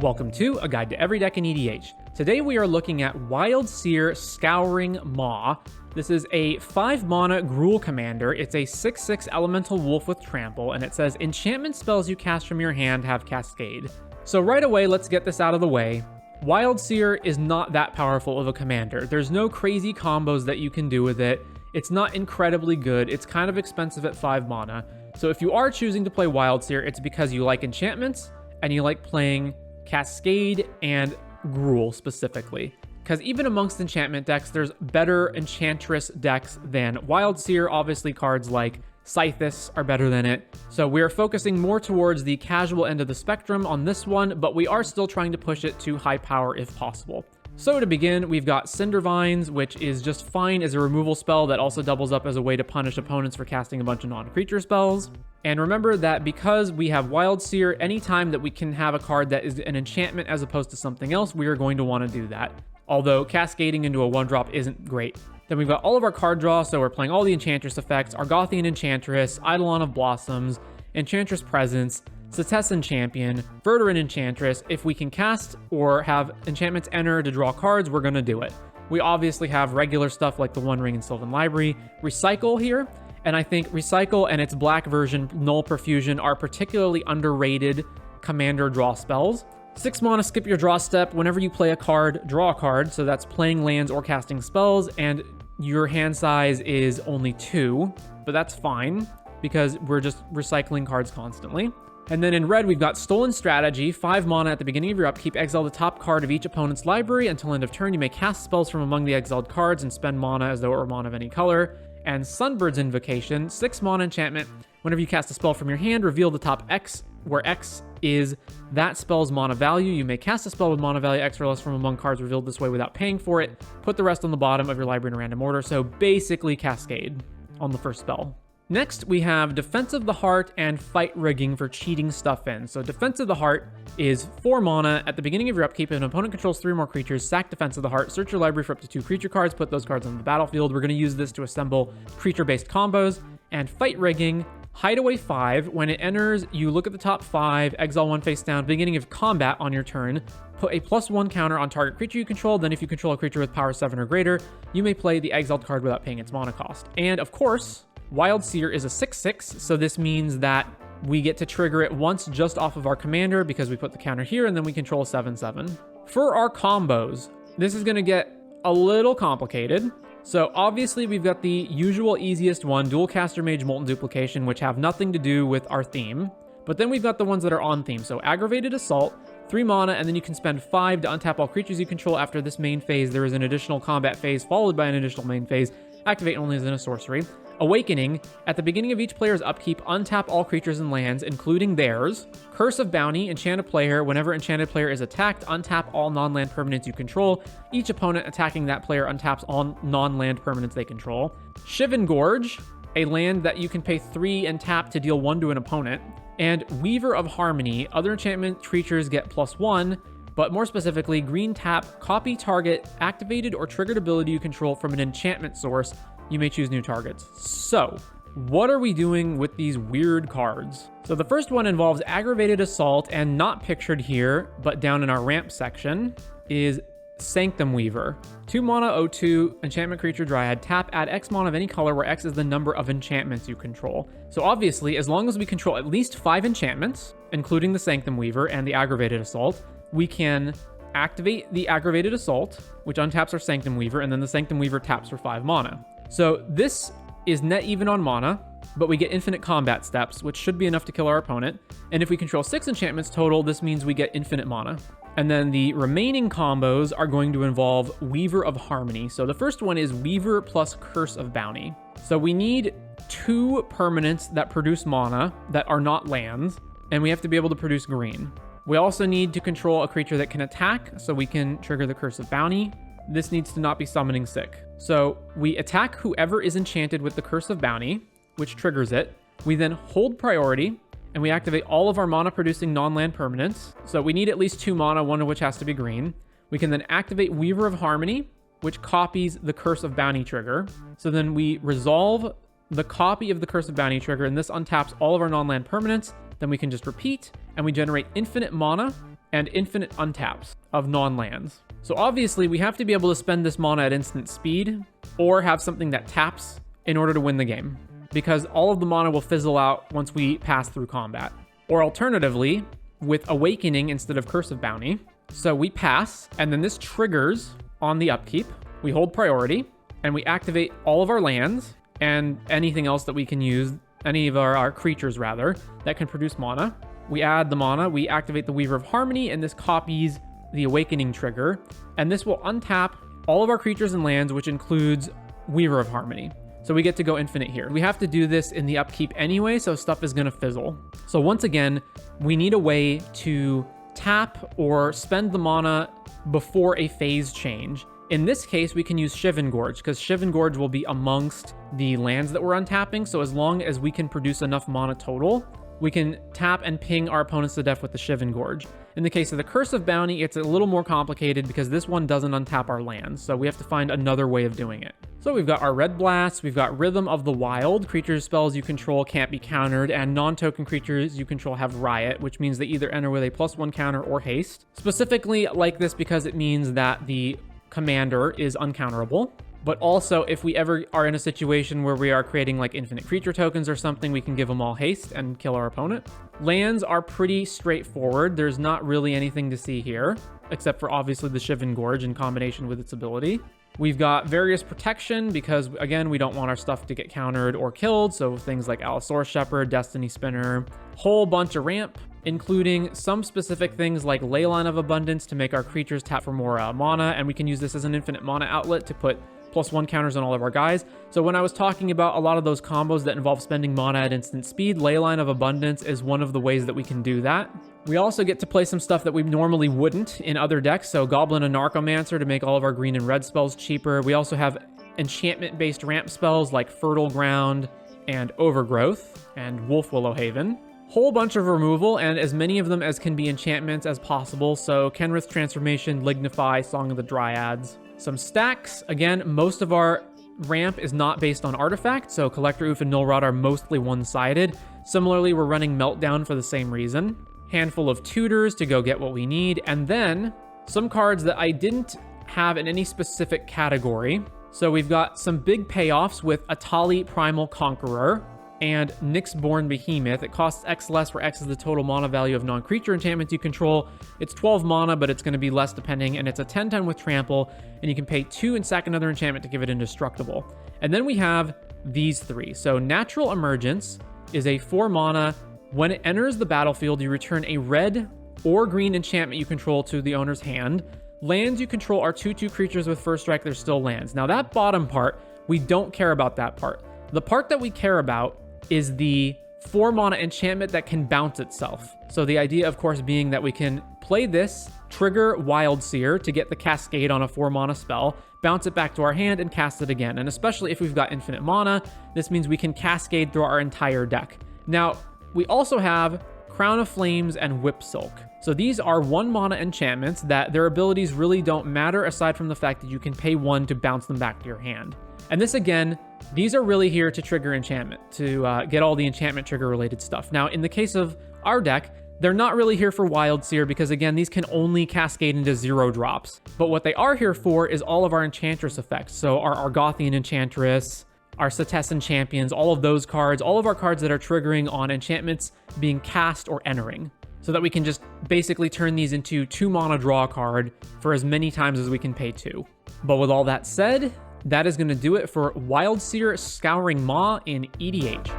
Welcome to A Guide to Every Deck in EDH. Today we are looking at Wildsear Scouring Maw. This is a 5 mana Gruul commander. It's a 6/6 elemental wolf with trample, and it says enchantment spells you cast from your hand have Cascade. So right away, let's get this out of the way. Wildsear is not that powerful of a commander. There's no crazy combos that you can do with it. It's not incredibly good. It's kind of expensive at 5 mana. So if you are choosing to play Wildsear, it's because you like enchantments and you like playing Cascade and Gruul specifically. Because even amongst enchantment decks, there's better Enchantress decks than Wildsear. Obviously, cards like Scythus are better than it. So we're focusing more towards the casual end of the spectrum on this one, but we are still trying to push it to high power if possible. So to begin, we've got Cindervines, which is just fine as a removal spell that also doubles up as a way to punish opponents for casting a bunch of non-creature spells. And remember that because we have Wildsear, anytime that we can have a card that is an enchantment as opposed to something else, we are going to want to do that. Although cascading into a 1-drop isn't great. Then we've got all of our card draw, so we're playing all the Enchantress effects, Argothian Enchantress, Eidolon of Blossoms, Enchantress Presence, Setessan Champion, Verduran Enchantress. If we can cast or have enchantments enter to draw cards, we're going to do it. We obviously have regular stuff like the One Ring and Sylvan Library. Recycle here, and I think Recycle and its black version, Null Profusion, are particularly underrated commander draw spells. 6 mana, skip your draw step. Whenever you play a card, draw a card. So that's playing lands or casting spells, and your hand size is only 2, but that's fine because we're just recycling cards constantly. And then in red, we've got Stolen Strategy, 5 mana at the beginning of your upkeep. Exile the top card of each opponent's library. Until end of turn, you may cast spells from among the exiled cards and spend mana as though it were mana of any color. And Sunbird's Invocation, 6 mana enchantment. Whenever you cast a spell from your hand, reveal the top X, where X is that spell's mana value. You may cast a spell with mana value X or less from among cards revealed this way without paying for it. Put the rest on the bottom of your library in a random order. So basically Cascade on the first spell. Next, we have Defense of the Heart and Fight Rigging for cheating stuff in. So Defense of the Heart is 4 mana. At the beginning of your upkeep, if an opponent controls 3 or more creatures, sack Defense of the Heart, search your library for up to 2 creature cards, put those cards on the battlefield. We're going to use this to assemble creature-based combos. And Fight Rigging, Hideaway 5. When it enters, you look at the top 5, exile 1 face down, beginning of combat on your turn. Put a +1 counter on target creature you control. Then if you control a creature with power 7 or greater, you may play the exiled card without paying its mana cost. And of course, Wildsear is a 6/6, so this means that we get to trigger it once just off of our commander because we put the counter here and then we control 7/7. For our combos, this is going to get a little complicated. So obviously we've got the usual easiest one, Dual Caster Mage Molten Duplication, which have nothing to do with our theme. But then we've got the ones that are on theme. So Aggravated Assault, 3 mana, and then you can spend 5 to untap all creatures you control. After this main phase, there is an additional combat phase followed by an additional main phase. Activate only as in a sorcery. Awakening, at the beginning of each player's upkeep, untap all creatures and lands, including theirs. Curse of Bounty, enchant a player. Whenever enchanted player is attacked, untap all non-land permanents you control. Each opponent attacking that player untaps all non-land permanents they control. Shivan Gorge, a land that you can pay 3 and tap to deal 1 to an opponent. And Weaver of Harmony, other enchantment creatures get +1, but more specifically, green tap, copy target, activated or triggered ability you control from an enchantment source. You may choose new targets. So, what are we doing with these weird cards? So the first one involves Aggravated Assault, and not pictured here, but down in our ramp section, is Sanctum Weaver. 2 mana, 0/2, enchantment creature dryad. Tap, add X mana of any color where X is the number of enchantments you control. So obviously, as long as we control at least 5 enchantments, including the Sanctum Weaver and the Aggravated Assault, we can activate the Aggravated Assault, which untaps our Sanctum Weaver, and then the Sanctum Weaver taps for 5 mana. So this is net even on mana, but we get infinite combat steps, which should be enough to kill our opponent. And if we control 6 enchantments total, this means we get infinite mana. And then the remaining combos are going to involve Weaver of Harmony. So the first one is Weaver plus Curse of Bounty. So we need 2 permanents that produce mana that are not lands, and we have to be able to produce green. We also need to control a creature that can attack, so we can trigger the Curse of Bounty. This needs to not be summoning sick. So we attack whoever is enchanted with the Curse of Bounty, which triggers it. We then hold priority, and we activate all of our mana-producing non-land permanents. So we need at least 2 mana, one of which has to be green. We can then activate Weaver of Harmony, which copies the Curse of Bounty trigger. So then we resolve the copy of the Curse of Bounty trigger, and this untaps all of our non-land permanents. Then we can just repeat, and we generate infinite mana and infinite untaps of non-lands. So obviously we have to be able to spend this mana at instant speed or have something that taps in order to win the game, because all of the mana will fizzle out once we pass through combat. Or alternatively, with Awakening instead of Curse of Bounty. So we pass, and then this triggers on the upkeep. We hold priority, and we activate all of our lands and anything else that we can use, any of our creatures rather, that can produce mana. We add the mana, we activate the Weaver of Harmony, and this copies the Awakening trigger. And this will untap all of our creatures and lands, which includes Weaver of Harmony. So we get to go infinite here. We have to do this in the upkeep anyway, so stuff is gonna fizzle. So once again, we need a way to tap or spend the mana before a phase change. In this case, we can use Shivan Gorge, because Shivan Gorge will be amongst the lands that we're untapping, so as long as we can produce enough mana total, we can tap and ping our opponents to death with the Shivan Gorge. In the case of the Curse of Bounty, it's a little more complicated because this one doesn't untap our lands, so we have to find another way of doing it. So we've got our Red Blast, we've got Rhythm of the Wild, creatures spells you control can't be countered, and non-token creatures you control have Riot, which means they either enter with a +1 counter or haste. Specifically like this because it means that the commander is uncounterable. But also, if we ever are in a situation where we are creating like infinite creature tokens or something, we can give them all haste and kill our opponent. Lands are pretty straightforward. There's not really anything to see here, except for obviously the Shivan Gorge in combination with its ability. We've got various protection because, again, we don't want our stuff to get countered or killed. So things like Allosaurus Shepherd, Destiny Spinner, whole bunch of ramp, including some specific things like Leyline of Abundance to make our creatures tap for more mana. And we can use this as an infinite mana outlet to put +1 counters on all of our guys. So when I was talking about a lot of those combos that involve spending mana at instant speed, Leyline of Abundance is one of the ways that we can do that. We also get to play some stuff that we normally wouldn't in other decks. So Goblin and Narcomancer to make all of our green and red spells cheaper. We also have enchantment-based ramp spells like Fertile Ground and Overgrowth and Wolf Willow Haven. Whole bunch of removal, and as many of them as can be enchantments as possible. So Kenrith Transformation, Lignify, Song of the Dryads. Some stacks. Again, most of our ramp is not based on artifacts, so Collector Oof and Nullrod are mostly one-sided. Similarly, we're running Meltdown for the same reason. Handful of tutors to go get what we need, and then some cards that I didn't have in any specific category. So we've got some big payoffs with Atali Primal Conqueror and Nyxborn Behemoth. It costs X less, where X is the total mana value of non-creature enchantments you control. It's 12 mana, but it's going to be less depending, and it's a 10/10 with trample, and you can pay 2 and sack another enchantment to give it indestructible. And then we have these three. So Natural Emergence is a 4 mana. When it enters the battlefield, you return a red or green enchantment you control to the owner's hand. Lands you control are 2/2 creatures with first strike. They're still lands. Now that bottom part, we don't care about that part. The part that we care about is the 4 mana enchantment that can bounce itself. So the idea, of course, being that we can play this, trigger Wildsear to get the cascade on a 4 mana spell, bounce it back to our hand, and cast it again. And especially if we've got infinite mana, this means we can cascade through our entire deck. Now, we also have Crown of Flames and Whip Silk. So these are 1 mana enchantments that their abilities really don't matter aside from the fact that you can pay 1 to bounce them back to your hand. And this, again, these are really here to trigger enchantment, to get all the enchantment trigger related stuff. Now, in the case of our deck, they're not really here for Wildsear because, again, these can only cascade into 0 drops. But what they are here for is all of our Enchantress effects. So our Argothian Enchantress, our Setessan Champions, all of those cards, all of our cards that are triggering on enchantments being cast or entering. So that we can just basically turn these into 2 mana draw card for as many times as we can pay 2. But with all that said, that is going to do it for Wildsear Scouring Maw in EDH.